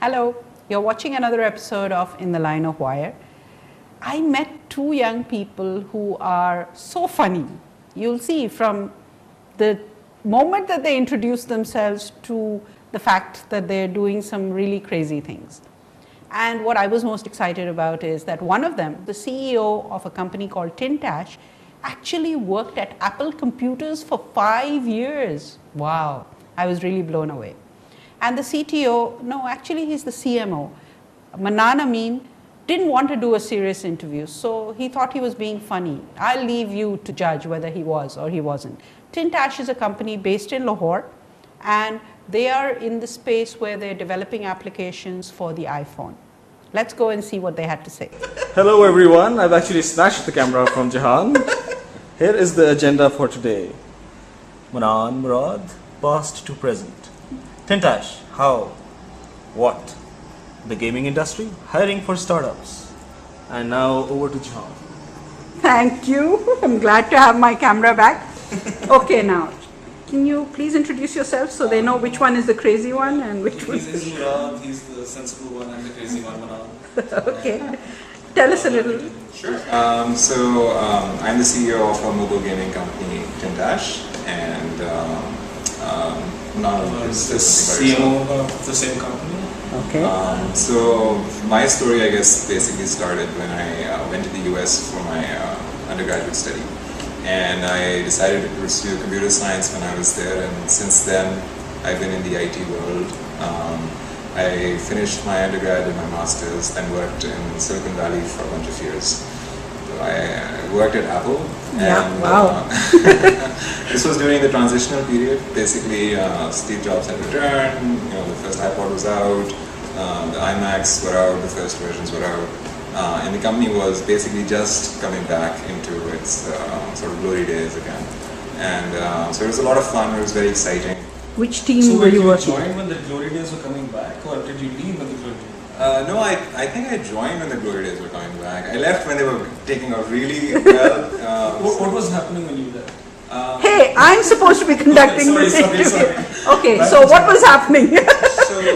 Hello, you're watching another episode of In the Line of Wire. I met two young people who are so funny. You'll see from the moment that they introduce themselves to the fact that they're doing some really crazy things. And what I was most excited about is that one of them, the CEO of a company called TinTash, actually worked at Apple Computers for 5 years. Wow, I was really blown away. And the CTO, no, actually he's the CMO, Manan Amin, didn't want to do a serious interview, so he thought he was being funny. I'll leave you to judge whether he was or he wasn't. TinTash is a company based in Lahore, and they are in the space where they're developing applications for the iPhone. Let's go and see what they had to say. Hello everyone, I've actually snatched the camera from Jahan. Here is the agenda for today. Manan, Murad, past to present. TinTash, how? What? The gaming industry, hiring for startups. And now over to Jahan. Thank you. I'm glad to have my camera back. Okay, now, can you please introduce yourself so they know which one is the crazy one and which one? He's Murad, he's the sensible one, I'm the crazy one, Manan. Okay. Tell us a little. Sure. I'm the CEO of a mobile gaming company, TinTash, and Manan is the CMO of the same company. Okay. So my story, I guess, basically started when I went to the US for my undergraduate study. And I decided to pursue computer science when I was there, and since then I've been in the IT world. I finished my undergrad and my master's, then worked in Silicon Valley for a bunch of years. So I worked at Apple. Yeah, and, wow. This was during the transitional period. Basically, Steve Jobs had returned, the first iPod was out, the iMacs were out, the first versions were out. And the company was basically just coming back into its sort of glory days again. And so it was a lot of fun, it was very exciting. Which team were you working with? Did you join when the glory days were coming back, or did you leave when the glory days? No, I think I joined when the glory days were coming back. I left when they were taking off really well. What was happening when you left? Hey, I'm supposed to be conducting this interview. Sorry. Okay, so what was happening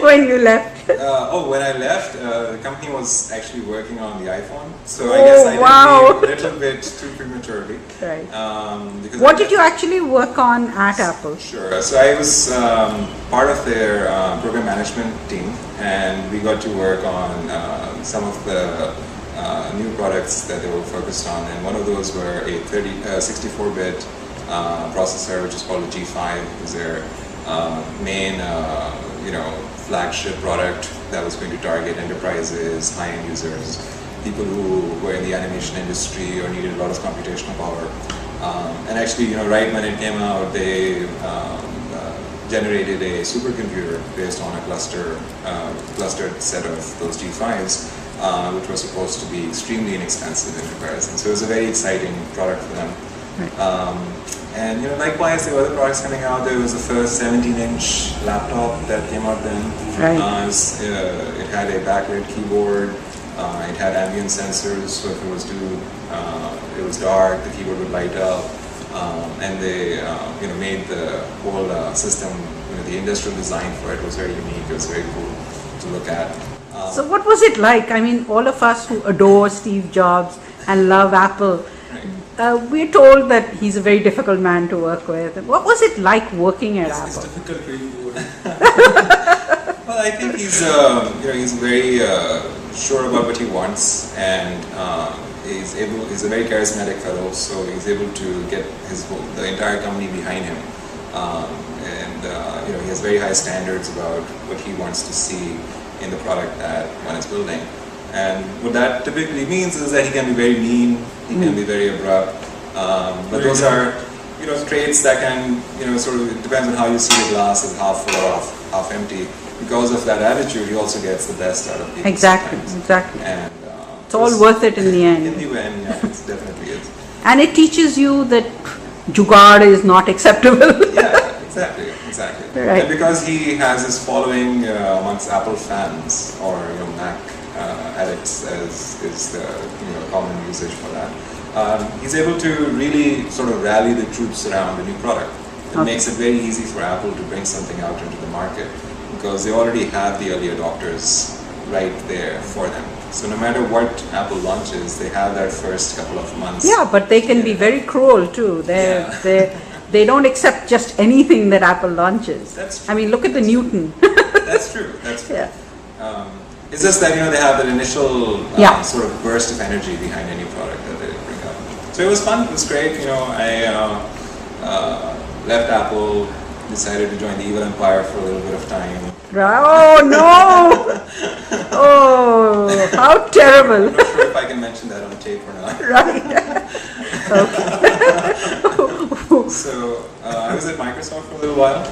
when you left? When I left, the company was actually working on the iPhone. So I guess I did leave a little bit too prematurely. Right. Because What did you actually work on at Apple? Sure. So I was part of their program management team, and we got to work on some of the new products that they were focused on. And one of those were a 64-bit processor, which is called the G5. It was their main, flagship product that was going to target enterprises, high-end users, people who were in the animation industry or needed a lot of computational power. And actually, right when it came out, they generated a supercomputer based on a clustered set of those G5s, which was supposed to be extremely inexpensive in comparison. So it was a very exciting product for them. Right. And likewise, there were other products coming out. There was the first 17-inch laptop that came out then. Right. It had a backlit keyboard. It had ambient sensors, so if it was dark, the keyboard would light up. And they made the whole system, the industrial design for it was very unique. It was very cool to look at. So what was it like? I mean, all of us who adore Steve Jobs and love Apple, we're told that he's a very difficult man to work with. What was it like working at Apple? It's difficult to use the word. Well, I think he's very sure about what he wants, and he's a very charismatic fellow, so he's able to get the entire company behind him. And he has very high standards about what he wants to see in the product that one is building. And what that typically means is that he can be very mean, he can be very abrupt, but those are traits that can sort of, it depends on how you see the glass, is half full or half empty. Because of that attitude, he also gets the best out of people. Exactly. And it's all worth it in the end. In the end, yeah, it definitely is. And it teaches you that jugaad is not acceptable. Yeah, exactly. Right. And because he has his following amongst Apple fans, or Mac addicts, as is the common usage for that, he's able to really sort of rally the troops around the new product. It makes it very easy for Apple to bring something out into the market because they already have the early adopters right there for them. So no matter what Apple launches, they have that first couple of months. Yeah, but they can be very cruel too. They don't accept just anything that Apple launches. That's true. I mean, look at the Newton. That's true. That's true. Yeah. It's just that they have that initial sort of burst of energy behind any product that they bring up. So it was fun. It was great. I left Apple, decided to join the evil empire for a little bit of time. Oh no! Oh, how terrible! I'm not sure if I can mention that on tape or not. Right. So I was at Microsoft for a little while,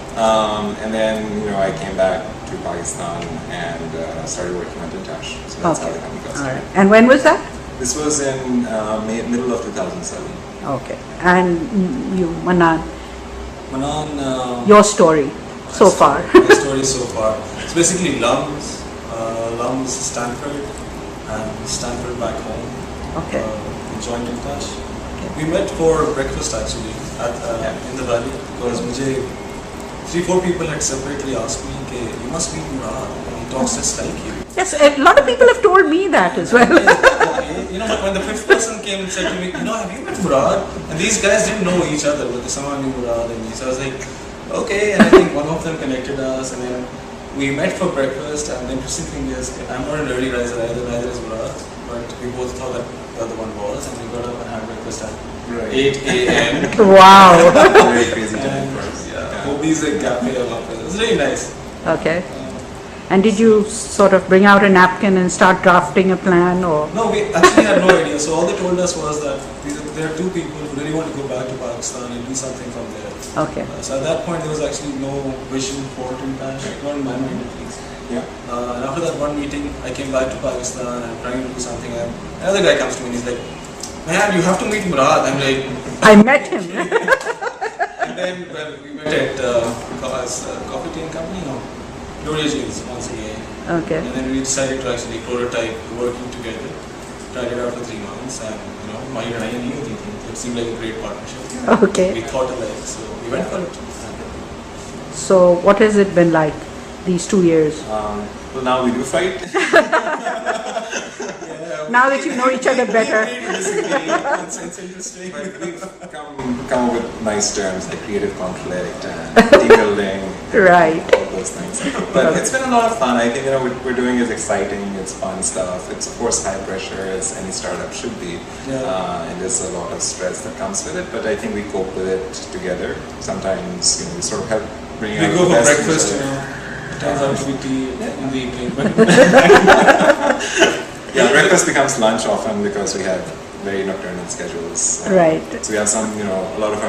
and then I came back to Pakistan and started working on TinTash. So that's how the company got started. All right. And when was that? This was in middle of 2007. Okay. And you, Manan, Your story so far. My story so far. It's basically LUMS, LUMS Stanford, and Stanford back home. Okay. We joined TinTash. We met for breakfast actually in the valley because 3-4 people had separately asked me, okay, you must meet Murad, he talks just like you. Yes, a lot of people have told me that as well. But when the 5th person came and said to me, have you met Murad? And these guys didn't know each other, but someone knew Murad and me. So I was like, okay, and I think one of them connected us, and then we met for breakfast. And the interesting thing is, I'm not an early riser either, neither is Murad, but we both thought that the other one was, and we got up and had breakfast at 8 a.m. Wow. Very crazy time for us. Hobbies a cafe. It was really nice. Okay. And did you sort of bring out a napkin and start drafting a plan, or? No, we actually had no idea. So all they told us was that there are 2 people who really want to go back to Pakistan and do something from there. Okay. So at that point there was actually no vision for TinTash, not in my mind at least. Yeah. And after that one meeting, I came back to Pakistan and trying to do something. And another guy comes to me and he's like, man, you have to meet Murad. I'm like, I met him. and then we met at Coffee Tea and Company, Gloria Jeans once again. Okay. And then we decided to actually prototype working together. Tried it out for 3 months, and Mahir and I knew the thing. It seemed like a great partnership. Okay. We thought alike, so we went for it. So what has it been like these 2 years? Well, now we do fight. Now that you know each other better. It's interesting. But we've come up with nice terms like creative conflict and team building. Right. All those things. But it's been a lot of fun. I think what we're doing is exciting. It's fun stuff. It's of course high pressure, as any startup should be. And there's a lot of stress that comes with it. But I think we cope with it together. Sometimes we sort of help bring out We go the for best in breakfast, each other. it turns out to be tea in the evening. Yeah, breakfast becomes lunch often because we have very nocturnal schedules. Right. So we have some, a lot of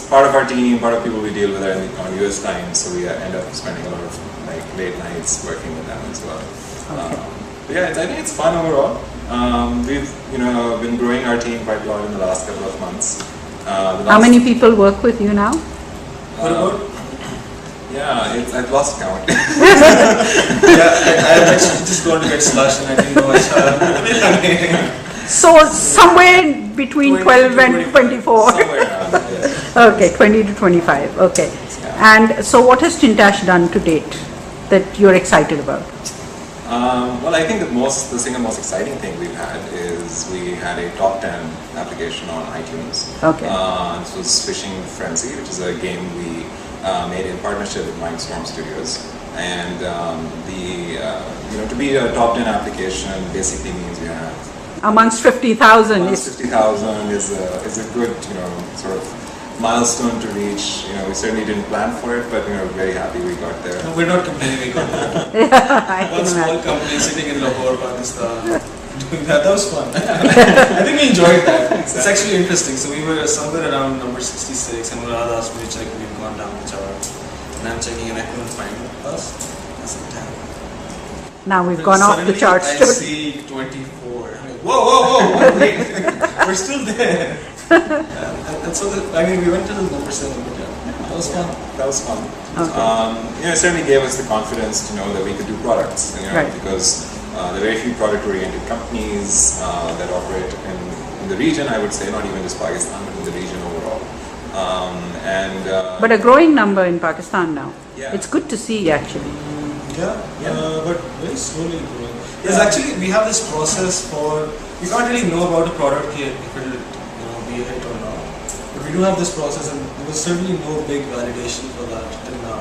part of our team, part of people we deal with are on US time, so we end up spending a lot of late nights working with them as well. Okay. But yeah, I think it's fun overall. We've been growing our team quite a lot in the last couple of months. How many people work with you now? What about? Yeah, I've lost count. I'm actually just going to get slush and I didn't know So somewhere between 12 and 24. Somewhere around, yes. Okay, 20 to 25. Okay. Yeah. And so what has TinTash done to date that you're excited about? Well, I think the single most exciting thing we've had is we had a top 10 application on iTunes. Okay. This was Fishing Frenzy, which is a game we made in partnership with Mindstorm Studios. And to be a top 10 application basically means you have Amongst 50,000. amongst 50,000 is a good sort of milestone to reach. We certainly didn't plan for it, but we're very happy we got there. No, we're not complaining. I One can small imagine. company sitting in Lahore, Pakistan, doing that. That was fun. I think we enjoyed that. It's actually interesting. So we were somewhere around number 66, and Murad asked me to check. We've gone down the chart, and I'm checking, and I couldn't find us. I said, damn. Now we've gone off the charts. I see 24. I'm like, whoa, wait, we're still there. And so, we went to the number 7, but that was fun. That was fun. Okay. It certainly gave us the confidence to know that we could do products. Right. Because there are very few product-oriented companies that operate in the region. I would say not even just Pakistan, but in the region overall. but a growing number in Pakistan now. Yeah. It's good to see actually. But very slowly growing. There's actually, we have this process for, we can't really know about a product yet if it will be a hit or not. But we do have this process, and there was certainly no big validation for that till now.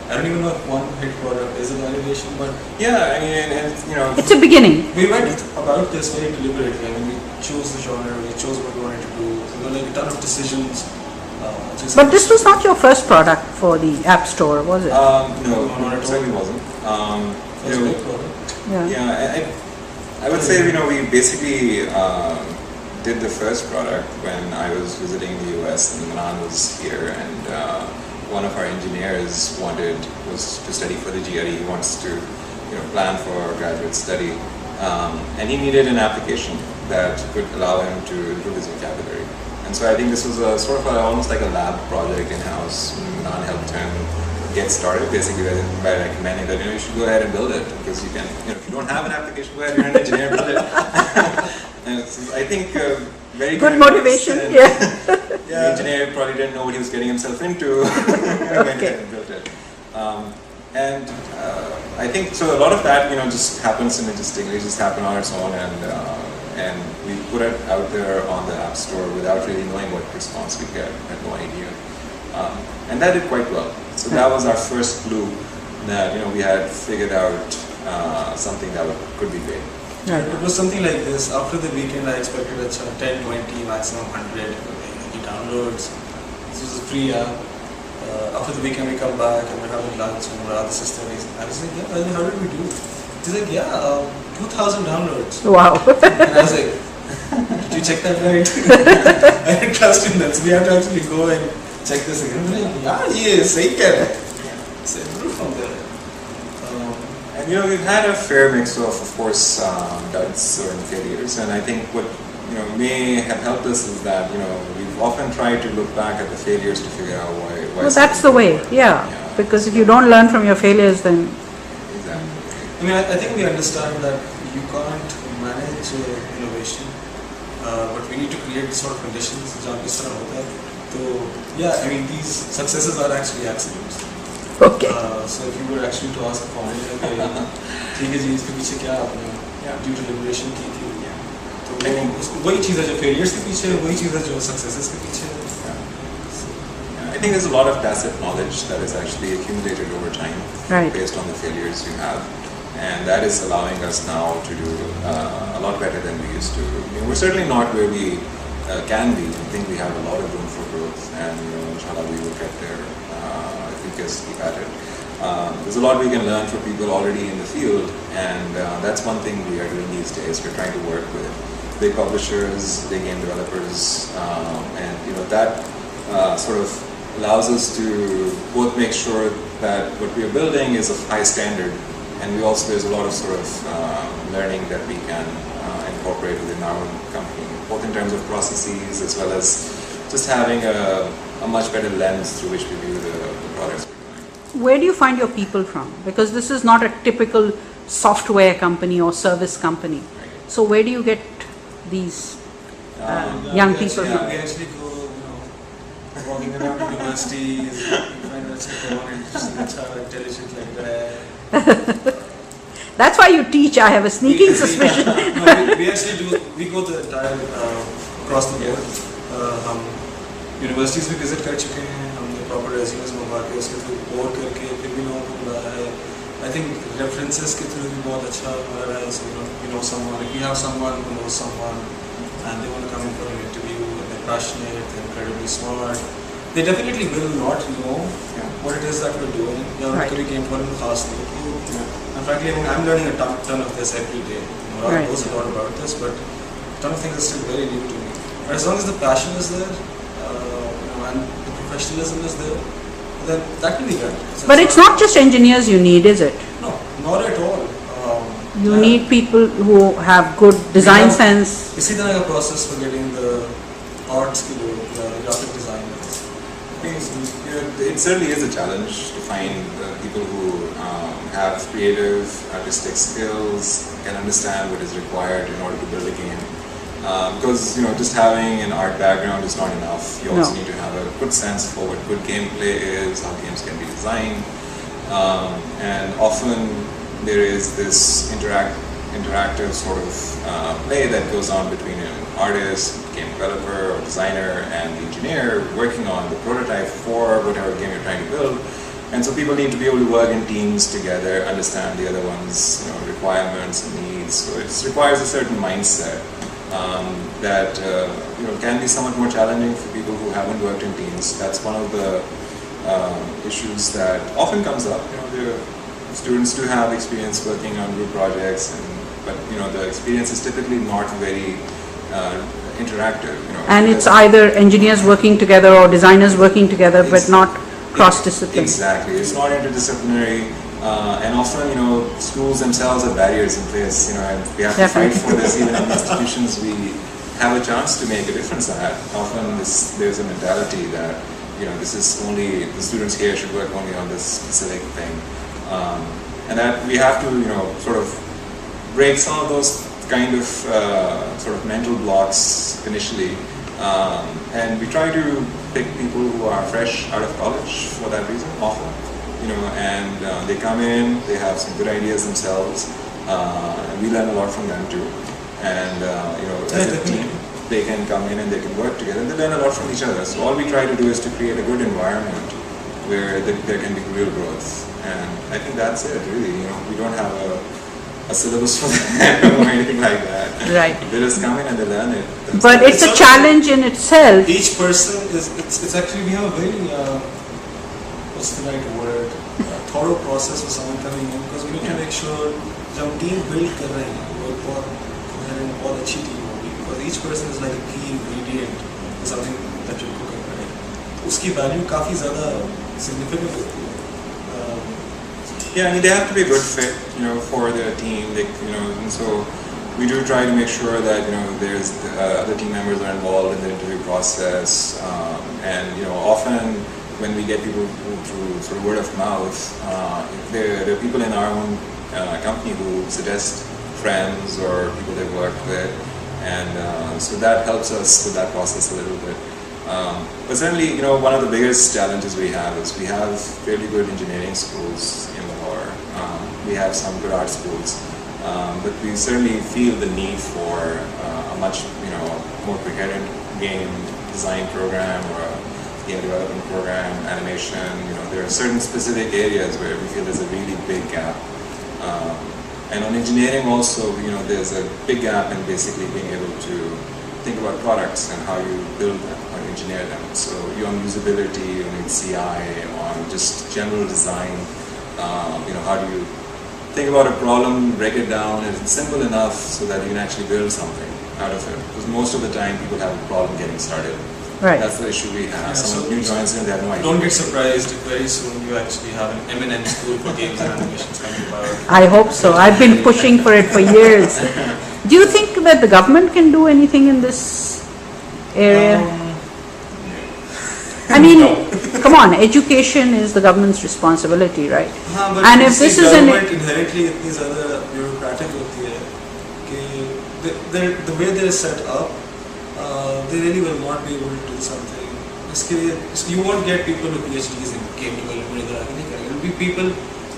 I don't even know if one hit product is a validation, but Yeah, I mean, and, It's a beginning. we went about this very deliberately. I mean, we chose the genre, we chose what we wanted to do. There were like a ton of decisions. But this was not your first product for the App Store, was it? no, it certainly wasn't. First big product. Yeah, I would say, we basically did the first product when I was visiting the US and Manan was here, and one of our engineers was to study for the GRE. He wants to, plan for graduate study, and he needed an application that could allow him to improve his vocabulary. And so I think this was a sort of almost like a lab project in-house. Manan helped him get started basically by recommending that you should go ahead and build it, because you can, if you don't have an application, go ahead, you're an engineer, build it. And it's, I think very Good motivation, The engineer probably didn't know what he was getting himself into when he built it. I think so. A lot of that, just happens synergistically, just happened on its own, and we put it out there on the App Store without really knowing what response we'd get. I had no idea, and that did quite well. So that was our first clue that we had figured out something that could be big. Right. It was something like this. After the weekend, I expected 10, 20, maximum 100 downloads. This was a free app. After the weekend, we come back and we're having lunch and we're at the system. I was like, yeah, how did we do? He's like, 2,000 downloads. Wow. And I was like, did you check that right? I didn't trust him then, so we have to actually go and check this again. I'm like, yeah, सही कह रहा है. So improve from there. And we've had a fair mix of course, duds or failures, and I think what may have helped us is that we've often tried to look back at the failures to figure out why. Well, that's the way, because if you don't learn from your failures, then Exactly. I mean, I think we understand that you can't manage innovation, but we need to create sort of conditions जहाँ इस तरह होता है. So yeah, I mean these successes are actually accidents. okay. So if you were actually to ask a founder, ठीक है जी इसके पीछे क्या आपने due to deliberation की थी, तो वही चीज़ है जो failures के पीछे, वही चीज़ है जो successes के पीछे. I think there's a lot of tacit knowledge that is actually accumulated over time, Right. based on the failures you have, and that is allowing us now to do a lot better than we used to. We're certainly not where we can be. I think we have a lot of room for growth, and inshallah we will get there if we just keep at it. There's a lot we can learn from people already in the field, and that's one thing we are doing these days. We're trying to work with big publishers, big game developers, and that sort of allows us to both make sure that what we are building is of high standard, and there's a lot of sort of learning that we can incorporate within our own company, both in terms of processes as well as just having a much better lens through which we view the products we're doing. Where do you find your people from? Because this is not a typical software company or service company. So where do you get these young people from? We actually go, walking around universities, we find out some and that's how intelligent like that. That's why you teach. I have a sneaking suspicion. We actually do. We go the entire across the board. हम universities भी visit कर चुके हैं. हमने proper resumes मंगवा के उसके through board करके फिर भी लोगों को बुलाया है. I think references के through भी बहुत अच्छा हमारा रहा है. So we know someone. If we have someone who knows someone and they want to come in for an interview and they're passionate, they're incredibly smart, they definitely will not know what it is that we're doing. Right. We came for a class. And frankly, I mean, I'm learning a ton of this every day. Murad knows a lot about this, but a ton of things are still very new to me. But as long as the passion is there, and the professionalism is there, then that will be good. But it's not just engineers you need, is it? No, not at all. You need people who have good design sense. इसी तरह का process for getting the arts के लोग, graphic designers. It certainly is a challenge to find people who have creative, artistic skills, can understand what is required in order to build a game, Because just having an art background is not enough. You also No. need to have a good sense for what good gameplay is, how games can be designed, and often there is this interactive sort of play that goes on between an artist, game developer, or designer, and the engineer working on the prototype for whatever game you're trying to build. And so people need to be able to work in teams together, understand the other one's requirements and needs. So it requires a certain mindset that can be somewhat more challenging for people who haven't worked in teams. That's one of the issues that often comes up. The students do have experience working on group projects, but the experience is typically not very interactive. And it's either engineers working together or designers working together, but not cross-disciplinary. Exactly, it's not interdisciplinary, and often schools themselves have barriers in place. And we have to fight for this. Even in institutions, we have a chance to make a difference. Often there's a mentality that this is only the students here should work only on this specific thing, and that we have to sort of break some of those kind of sort of mental blocks initially, and we try to pick people who are fresh out of college for that reason often, and they come in, they have some good ideas themselves, and we learn a lot from them too, and as a team they can come in and they can work together and they learn a lot from each other. So all we try to do is to create a good environment where there can be real growth, and I think that's it really. We don't have a syllabus for them or anything like that. Right. They just come in and they learn it themselves. But it's a challenge in itself. Each person it's actually, we have a very, what's the right word, thorough process for someone coming in, because we need to make sure जब team build कर रहे हैं वो बहुत coherent, बहुत अच्छी team होगी, because each person is like a key ingredient in something that you're cooking, right? उसकी value काफी ज़्यादा significant होती है. Yeah, I mean they have to be a good fit, for the team. And so we do try to make sure that there's other team members are involved in the interview process, and often when we get people through sort of word of mouth, there are people in our own company who suggest friends or people they've worked with, and so that helps us with that process a little bit. But certainly, one of the biggest challenges we have is we have fairly good engineering schools in Lahore. We have some good art schools, but we certainly feel the need for a much more coherent game design program or a game development program, animation. There are certain specific areas where we feel there's a really big gap. And on engineering also, there's a big gap in basically being able to think about products and how you build them, how you engineer them. So on usability, on CI, on just general design, how do you think about a problem, break it down, and it's simple enough so that you can actually build something out of it. Because most of the time people have a problem getting started. Right. That's the issue we have. Yeah, Someone new joins in, they have no idea. Don't get surprised if very soon you actually have an eminent school for games and animations coming about. I hope so. I've been pushing for it for years. Do you think that the government can do anything in this area? I mean, come on, education is the government's responsibility, right? But And if this is an government inherently इतनी ज़्यादा bureaucratic होती है कि the way they are set up, they really will not be able to do something. इसके लिए you won't get people with PhDs in game development. It will be people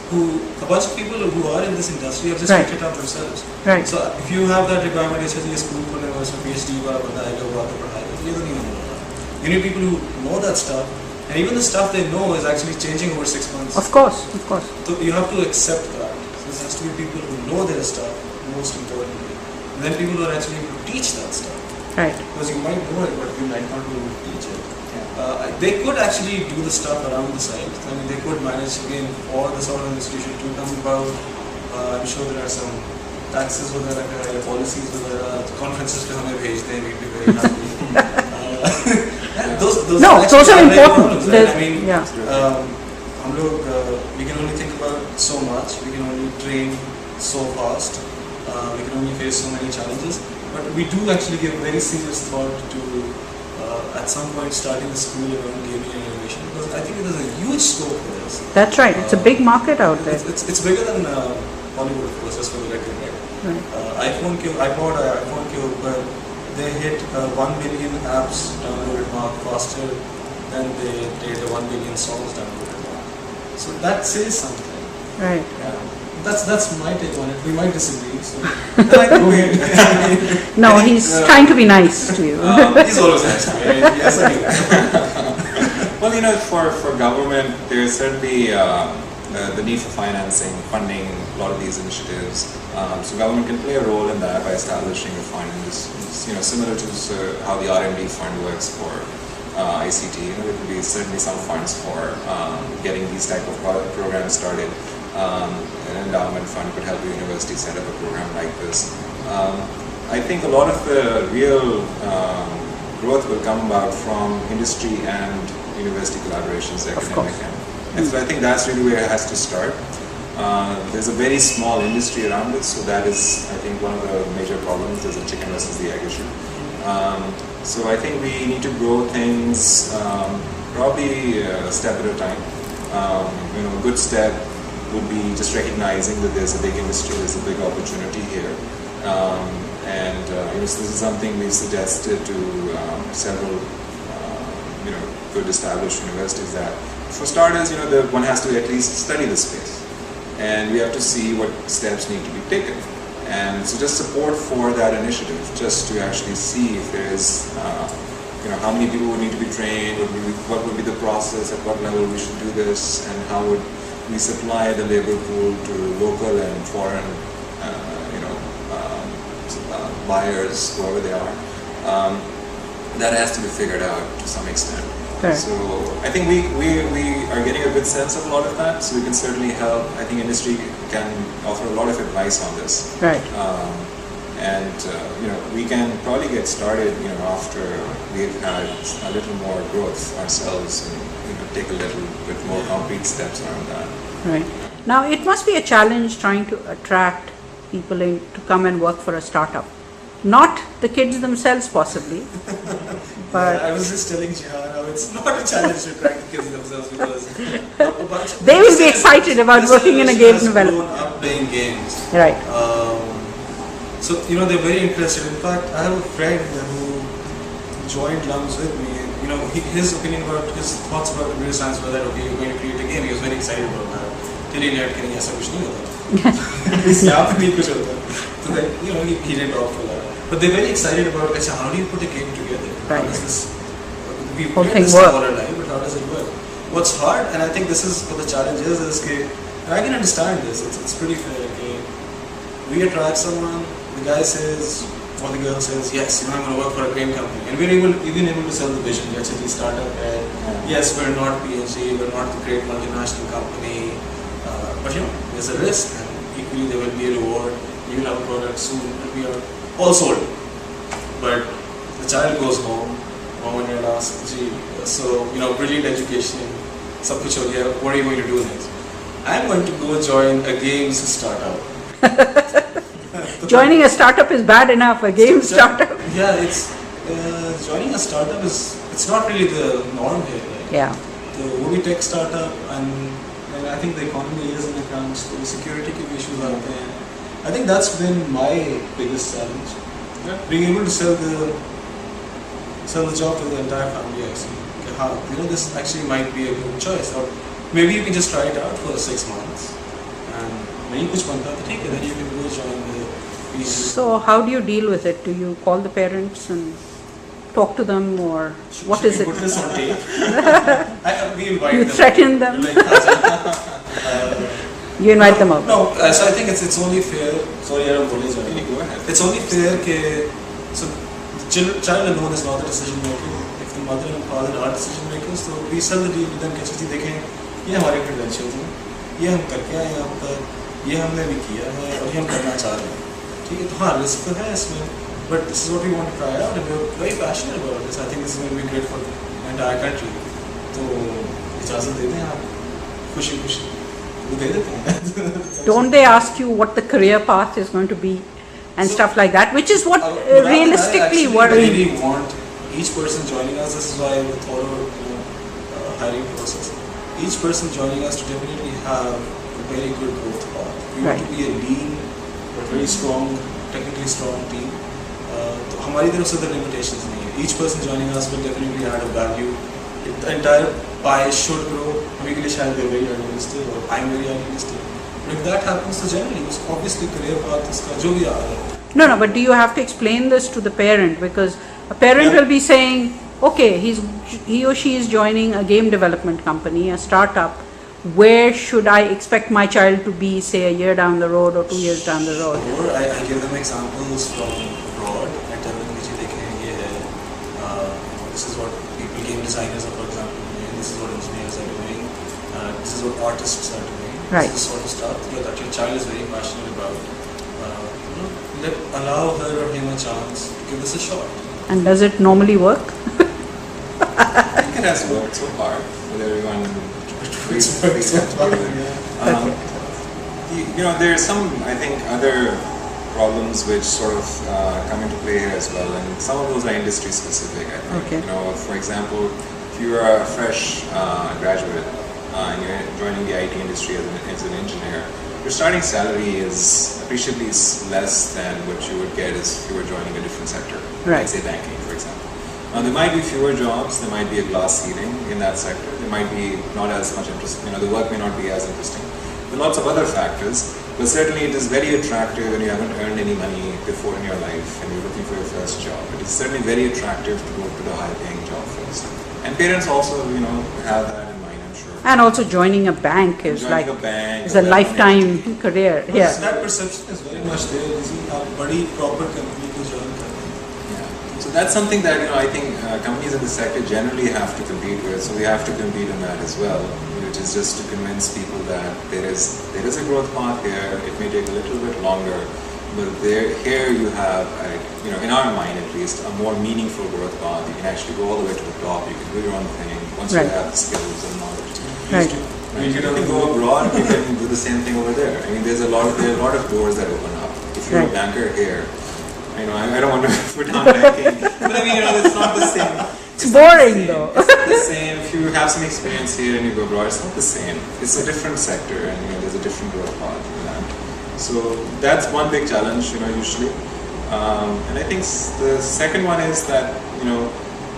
a bunch of people who are in this industry have just picked it up themselves. Right. So if you have that requirement, जैसे ये school खोलने में उसमें PhD वाला बंदा आएगा वो आके पढ़ाएगा, तो ये तो नहीं होगा. You need people who know that stuff, and even the stuff they know is actually changing over 6 months. Of course, of course. So you have to accept that. So there has to be people who know their stuff, most importantly, and then people who are actually able to teach that stuff. Right. Because you might know it, but you might not be able to teach it. They could actually do the stuff around the site. I mean, they could manage again for the sort of institution to come about. I'm sure there are some taxes वगैरह, policies वगैरह, conferences पे हमें भेजते हैं, we'd be very happy. Those are important. Right? I mean, yeah. हम लोग we can only think about so much. We can only train so fast. We can only face so many challenges. But we do actually give very serious thought to at some point starting a school around gaming and animation, because I think there's a huge scope for this. That's right. It's a big market out there. It's bigger than Hollywood, of course, just for the record, right? Right. iPhone के ऊपर they hit 1 million apps downloaded mark faster than they did the 1 million songs downloaded mark. So that says something. Right. Yeah. That's my take on it. We might disagree. So go ahead. No, he's trying to be nice to you. He's always nice to me. Yes, I do. Well, for government, there's certainly the need for financing, funding a lot of these initiatives. So government can play a role in that by establishing a fund. Similar to how the R&D fund works for ICT. There could be certainly some funds for getting these type of programs started. An endowment fund could help the university set up a program like this. I think a lot of the real growth will come about from industry and university collaborations, academic. And so I think that's really where it has to start. There's a very small industry around it, so that is, I think, one of the major problems. There's a chicken versus the egg issue. So I think we need to grow things probably a step at a time. A good step would be just recognizing that there's a big industry, there's a big opportunity here. This is something we've suggested to several good established universities that for starters, one has to at least study the space. And we have to see what steps need to be taken. And so just support for that initiative, just to actually see if there is, how many people would need to be trained, what would be the process, at what level we should do this, and how would we supply the labor pool to local and foreign, buyers, whoever they are. That has to be figured out to some extent. Fair. So I think we are getting a good sense of a lot of that, so we can certainly help. I think industry can offer a lot of advice on this. Right. We can probably get started, after we've had a little more growth ourselves, and take a little bit more concrete steps around that. Right. Now, it must be a challenge trying to attract people to come and work for a startup. Not the kids themselves, possibly, but I was just telling Jihan how it's not a challenge to attract the kids themselves, because they will be excited about working in a game development. Grown up playing games. Right. So they're very interested. In fact, I have a friend who joined LUMS with me. His opinion about, his thoughts about computer science were that, okay, you're going to create a game. He was very excited about that. Till he learned कि ऐसा कुछ नहीं होता. यहाँ पे नहीं कुछ होता. So then he didn't opt for that. But they're very excited about, how do you put a game together? Right. How does this whole thing work? All our life, but how does it work? What's hard, and I think this is what the challenge is that, and I can understand this. It's pretty fair. Okay? We attract someone. The guy says, or the girl says, yes, I'm going to work for a great company, and we're even able to sell the vision. Let's say the startup, and yes, we're not PhD, we're not the great multinational company, but there's a risk, and equally there will be a reward. You will have a product soon, and we are all sold. But the child goes home, mom and dad ask, so brilliant education, sab kuch ho gaya, what are you going to do next? I'm going to go join a games startup. Joining a startup is bad enough. A game startup. Yeah, it's joining a startup it's not really the norm here. Right? Yeah. The be tech startup, and I think the economy is in the crunch. The security issues are there. I think that's been my biggest challenge. Yeah. Being able to sell the job to the entire family. Actually, this actually might be a good choice, or maybe you can just try it out for 6 months, and when you kuch banta hai, then you can go join the. So how do you deal with it? Do you call the parents and talk to them, or what is it? Put this on tape. We invite You them. threaten them? You invite them out? No, so I think it's only fair. Sorry, I don't want to go ahead. It's only fair that the child alone is not the decision maker. If the mother and father are decision makers, so we sell the deal with them. देखें ये हमारे credentials हैं, ये हम करके आए हैं अब तक, ये हमने भी किया है और ये हम करना चाह रहे हैं. ठीक है, तो हाँ risk तो है इसमें, but this is what we want to try out and we're very passionate about this. I think this is going to be great for the entire country. तो इजाज़त दे दें आप, खुशी वो दे देते हैं. Don't they ask you what the career path is going to be and stuff like that, which is what realistically what worries. We really want each person joining us. This is why we thorough hiring process. Each person joining us to definitely have a very good growth path. We want to be a lean but very strong, technically strong team. तो हमारी तरफ से तो limitations नहीं है. Each person joining us will definitely add a value. The entire pie should grow. अभी के लिए शायद they're very idealistic or I'm very idealistic. But if that happens, तो generally उसको obviously career path उसका जो भी आ रहा है. No, but do you have to explain this to the parent? Because a parent will be saying, okay, he or she is joining a game development company, a startup. Where should I expect my child to be, say, a year down the road or 2 years down the road? Or I give them examples from abroad. I tell them कि देखें ये है, this is what people, game designers are, for example, doing. This is what engineers are doing. This is what artists are doing. Right. This is the sort of stuff that your child is very passionate about. Allow her or him a chance. Give this a shot. And does it normally work? I think it has worked so far with everyone. There are some, I think, other problems which sort of come into play here as well, and some of those are industry specific. I think. Okay. For example, if you are a fresh graduate and you're joining the IT industry as an engineer, your starting salary is appreciably less than what you would get if you were joining a different sector, right. like say banking, for example. Now there might be fewer jobs, there might be a glass ceiling in that sector, there might be not as much interest, the work may not be as interesting. There are lots of other factors, but certainly it is very attractive when you haven't earned any money before in your life and you're looking for your first job. It is certainly very attractive to go to the high paying job first. And parents also, have that in mind, I'm sure. And also joining a bank is is a lifetime career. Yeah. That perception is very much there. This is a very proper company to join. Yeah. So that's something that I think companies in the sector generally have to compete with. So we have to compete in that as well, which is just to convince people that there is a growth path here. It may take a little bit longer, but here you have, in our mind at least, a more meaningful growth path. You can actually go all the way to the top. You can do your own thing once you have the skills and knowledge. Right. You can go abroad, you can do the same thing over there. There are a lot of doors that open up. If you're a banker here, I don't want to put down banking, but it's not the same. It's boring though. It's not the same. If you have some experience here and you go abroad, it's not the same. It's a different sector, and there's a different growth path in that. So that's one big challenge, usually. And I think the second one is that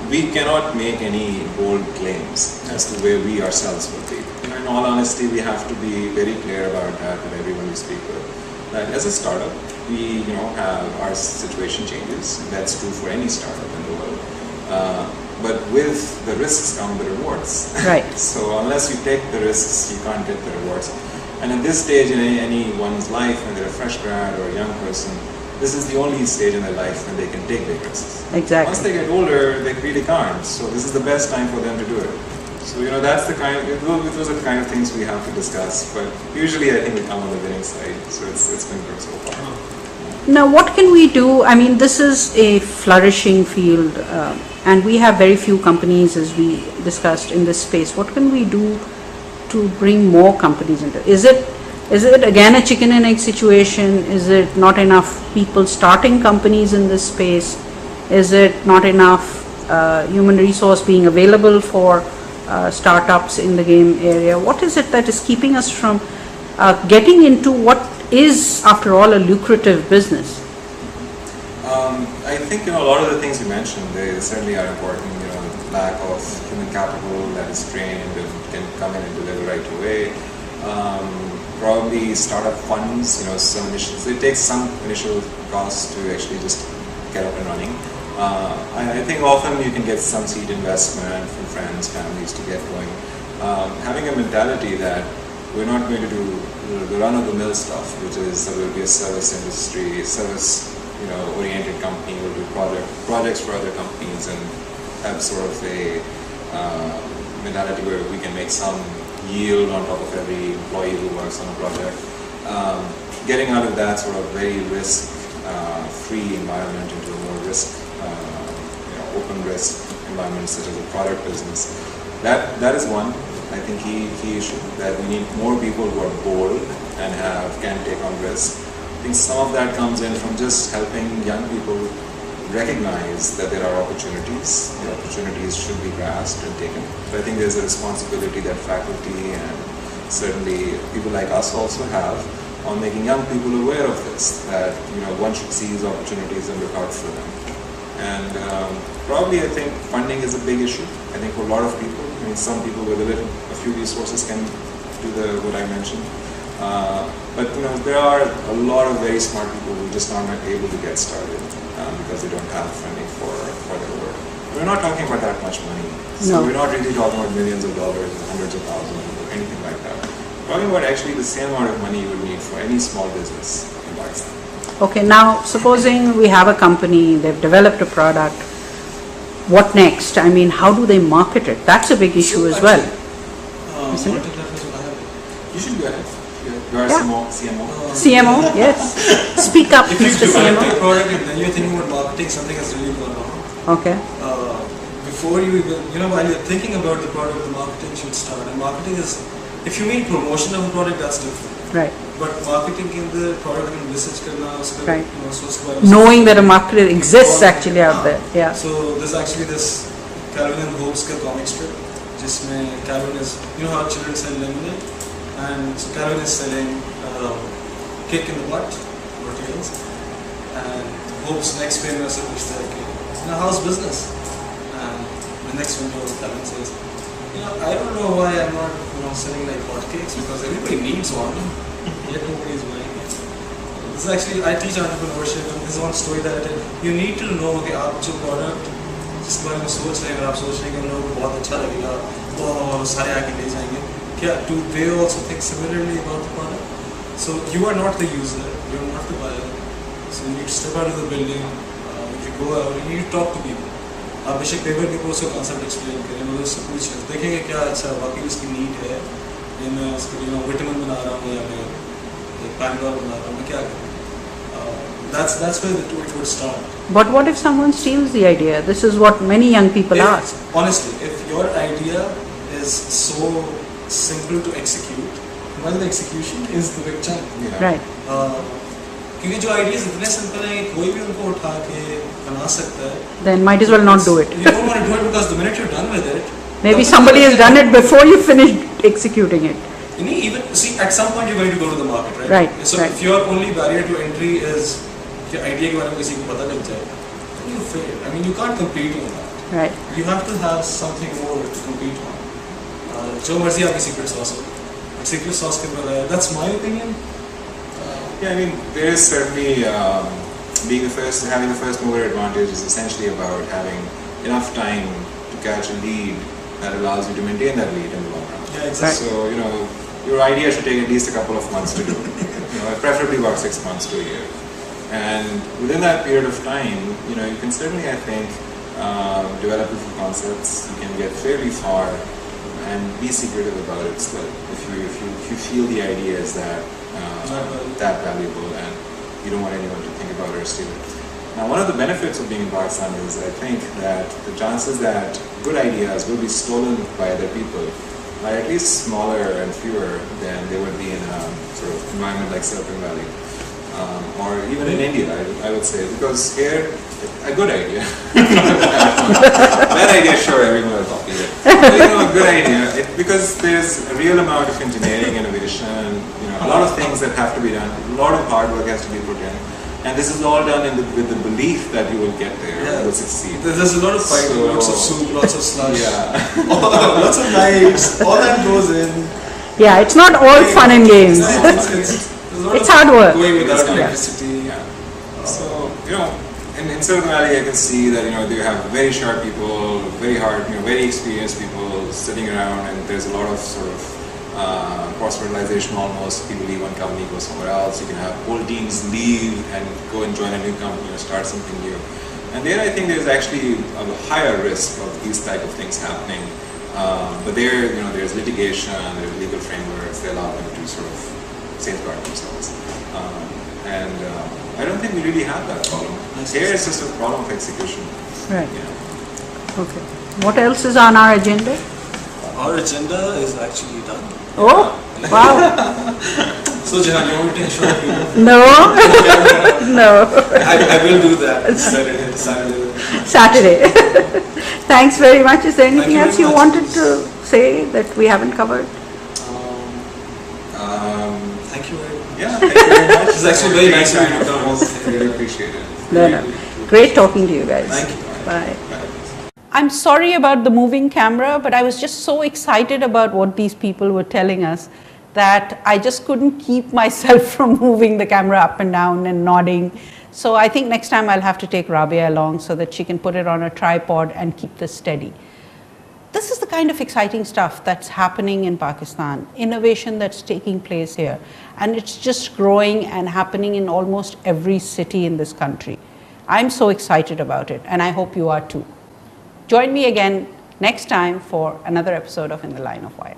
we cannot make any bold claims as to where we ourselves will be. In all honesty, we have to be very clear about that with everyone we speak with. That as a startup, we have our situation changes. That's true for any startup in the world. But with the risks come the rewards. Right. So unless you take the risks, you can't get the rewards. And at this stage in anyone's life, when they're a fresh grad or a young person, this is the only stage in their life when they can take big risks. Exactly. Once they get older, they really can't. So this is the best time for them to do it. So that's the those are the kind of things we have to discuss. But usually, I think we come on the winning side. So it's been good so far. Now, what can we do? This is a flourishing field, and we have very few companies, as we discussed, in this space. What can we do to bring more companies into it? Is it again a chicken and egg situation? Is it not enough people starting companies in this space? Is it not enough human resource being available for startups in the game area? What is it that is keeping us from getting into what is, after all, a lucrative business? I think a lot of the things you mentioned, they certainly are important. Lack of human capital that is trained and can come in and deliver right away. Probably startup funds, it takes some initial cost to actually just get up and running. I think often you can get some seed investment from friends, families to get going. Having a mentality that we're not going to do the run-of-the-mill stuff, which is that we'll be a service industry, oriented company, we'll do projects for other companies and have sort of a mentality where we can make some yield on top of every employee who works on a project. Getting out of that sort of very risk-free environment into a more open risk environment such as a product business. That is one, I think, key issue, that we need more people who are bold and can take on risk. I think some of that comes in from just helping young people recognize that there are opportunities. The opportunities should be grasped and taken. But I think there's a responsibility that faculty and certainly people like us also have on making young people aware of this, that one should seize opportunities and look out for them. And probably I think funding is a big issue. I think for a lot of people, some people with a few resources can do what I mentioned. But there are a lot of very smart people who just aren't able to get started because they don't have funding for their work. We're not talking about that much money. So we're not really talking about millions of dollars, hundreds of thousands, or anything like that. We're talking about actually the same amount of money you would need for any small business in Pakistan. Okay, now supposing we have a company, they've developed a product, what next? I mean, how do they market it? That's a big issue as well. Isn't it? You should go ahead. You are CMO. CMO, yes. Speak up, If Mr. you develop CMO. a product and then you're thinking about marketing, something has really gone wrong. Okay. Before you even, while you're thinking about the product, the marketing should start. And marketing is, if you mean promotion of a product, that's different. Right. But marketing in the product and research karna, Right. so Knowing that a market exists actually out there. Yeah. So there's actually this Calvin and Hobbes comic strip, जिसमें Calvin is, how children sell lemonade, and so Calvin is selling kick in the butt, materials, and Hobbes next page में से पूछता है कि how's business? And the next window Calvin says, I don't know why I'm not selling like hotcakes, because everybody needs one, yet nobody is buying it. This is actually, I teach entrepreneurship, and this is one story that I did. You need to know कि आप जो product जिसके बारे में सोच रहे हैं, अगर आप सोच रहे हैं कि लोगों को बहुत अच्छा लगेगा, वो सारे आके ले जाएंगे, क्या do they also think similarly about the product? So you are not the user, you are not the buyer. So you need to step out of the building. If you go out, you need to talk to people. आप बेशक paper के ऊपर उसका concept explain करें, मतलब उससे पूछें, देखेंगे क्या अच्छा वाकई उसकी नीड है, या मैं उसको विटामिन बना रहा हूँ या मैं पैनगॉल बना रहा हूँ, मैं क्या करूँ? That's where it would start. But what if someone steals the idea? This is what many young people ask. Honestly, if your idea is so simple to execute, well, the execution is the big challenge. Right. क्योंकि जो ideas इतने simple हैं कि कोई भी उनको उठा के बना सकता है. Then might as well not do it. You don't want to do it because the minute you're done with it, Maybe somebody has done it before you finish executing it. you need even see at some point you're going to go to the market, right? Right, So right. if your only barrier to entry is your idea के बारे में किसी को पता लग जाए, then you fail. I mean, you can't compete on that. Right. You have to have something more to compete on. जो मर्जी आपकी secret sauce हो, secret sauce के बारे में, that's my opinion. Yeah, I mean, there is certainly having the first mover advantage is essentially about having enough time to catch a lead that allows you to maintain that lead in the long run. Yeah, exactly. So, your idea should take at least a couple of months to do. Preferably about 6 months to a year. And within that period of time, you can certainly, I think, develop proof of concepts. You can get fairly far and be secretive about it still. If you feel the idea is that valuable and you don't want anyone to think about it or steal it. Now, one of the benefits of being in Pakistan is I think that the chances that good ideas will be stolen by other people are at least smaller and fewer than they would be in a sort of environment like Silicon Valley. Or even in India, I would say, because here, a good idea. Bad idea, sure, everyone will copy it. But, a good idea, because there's a real amount of engineering, innovation, a lot of things that have to be done, a lot of hard work has to be put in. And this is all done with the belief that you will get there, you will succeed. There's a lot of fighting, lots of soup, lots of slush, Yeah. lots of knives, all that goes in. Yeah, it's not all fun and games. It's hard work. Going without Yeah. electricity. Yeah. So, in Silicon Valley, I can see that, they have very sharp people, very hard, very experienced people sitting around, and there's a lot of sort of cross-fertilization almost. People leave one company, go somewhere else. You can have whole teams leave and go and join a new company or start something new. And there, I think there's actually a higher risk of these type of things happening. But there, there's litigation, there's legal frameworks, they allow them to sort of safeguard themselves. And I don't think we really have that problem. Here it's just a problem of execution. Right. Okay. What else is on our agenda? Our agenda is actually done. Oh, wow. So, Jahan, you want me to take a short video? No. No. I will do that Saturday. Thanks very much. Is there anything you else very you much. wanted to say that we haven't covered? Thank you very much. Yeah, thank It's actually very nice of you to come. Really appreciate it. No. Great talking to you guys. Thank you. Bye. I'm sorry about the moving camera, but I was just so excited about what these people were telling us that I just couldn't keep myself from moving the camera up and down and nodding. So I think next time I'll have to take Rabia along so that she can put it on a tripod and keep this steady. This is the kind of exciting stuff that's happening in Pakistan, innovation that's taking place here, and it's just growing and happening in almost every city in this country. I'm so excited about it, and I hope you are too. Join me again next time for another episode of In the Line of Wire.